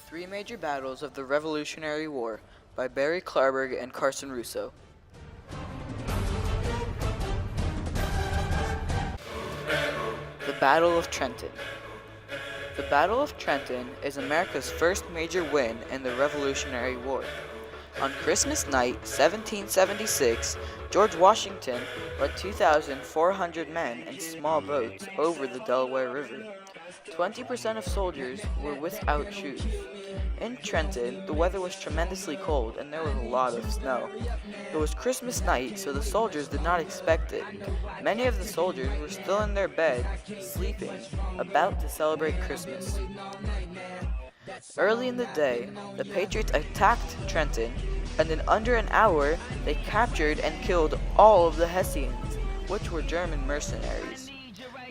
Three Major Battles of the Revolutionary War by Barry Klarberg and Carson Russo. The Battle of Trenton. The Battle of Trenton is America's first major win in the Revolutionary War. On Christmas night, 1776, George Washington led 2,400 men in small boats over the Delaware River. 20% of soldiers were without shoes. In Trenton, the weather was tremendously cold and there was a lot of snow. It was Christmas night, so the soldiers did not expect it. Many of the soldiers were still in their bed, sleeping, about to celebrate Christmas. Early in the day, the Patriots attacked Trenton, and in under an hour, they captured and killed all of the Hessians, which were German mercenaries.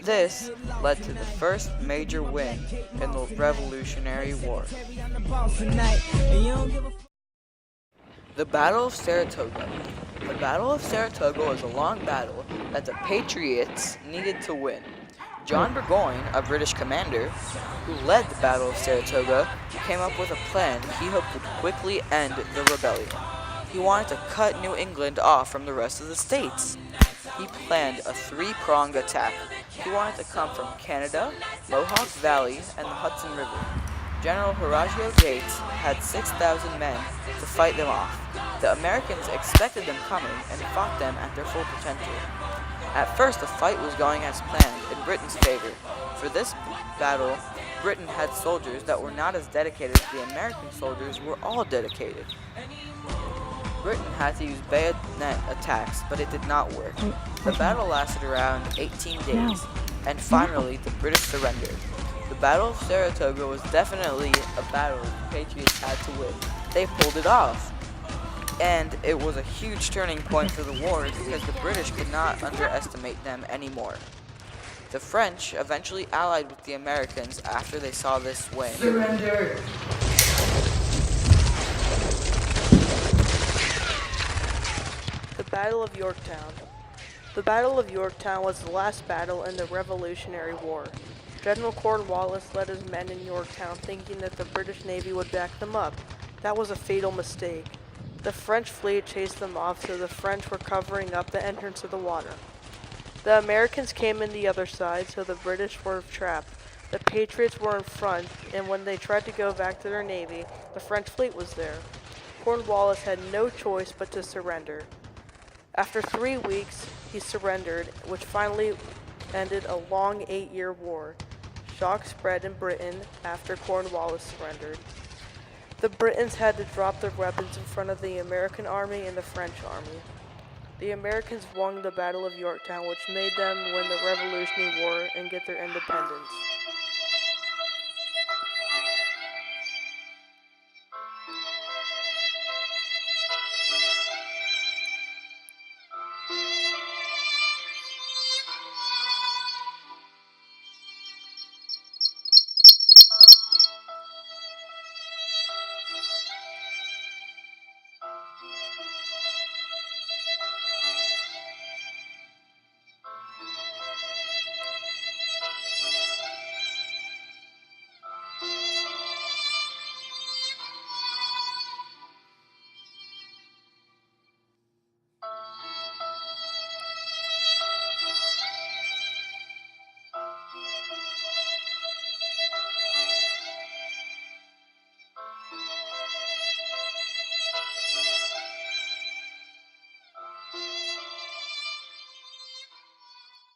This led to the first major win in the Revolutionary War. The Battle of Saratoga. The Battle of Saratoga was a long battle that the Patriots needed to win. John Burgoyne, a British commander who led the Battle of Saratoga, came up with a plan he hoped would quickly end the rebellion. He wanted to cut New England off from the rest of the states. He planned a three-pronged attack. He wanted to come from Canada, Mohawk Valley, and the Hudson River. General Horatio Gates had 6,000 men to fight them off. The Americans expected them coming and fought them at their full potential. At first, the fight was going as planned in Britain's favor. For this battle, Britain had soldiers that were not as dedicated as the American soldiers were all dedicated. Britain had to use bayonet attacks, but it did not work. The battle lasted around 18 days, and finally the British surrendered. The Battle of Saratoga was definitely a battle the Patriots had to win. They pulled it off. And it was a huge turning point for the war because the British could not underestimate them anymore. The French eventually allied with the Americans after they saw this win. Surrender! The Battle of Yorktown. The Battle of Yorktown was the last battle in the Revolutionary War. General Cornwallis led his men in Yorktown thinking that the British Navy would back them up. That was a fatal mistake. The French fleet chased them off, so the French were covering up the entrance of the water. The Americans came in the other side, so the British were trapped. The Patriots were in front, and when they tried to go back to their navy, the French fleet was there. Cornwallis had no choice but to surrender. After 3 weeks, he surrendered, which finally ended a long 8-year war. Shock spread in Britain after Cornwallis surrendered. The Britons had to drop their weapons in front of the American army and the French army. The Americans won the Battle of Yorktown, which made them win the Revolutionary War and get their independence.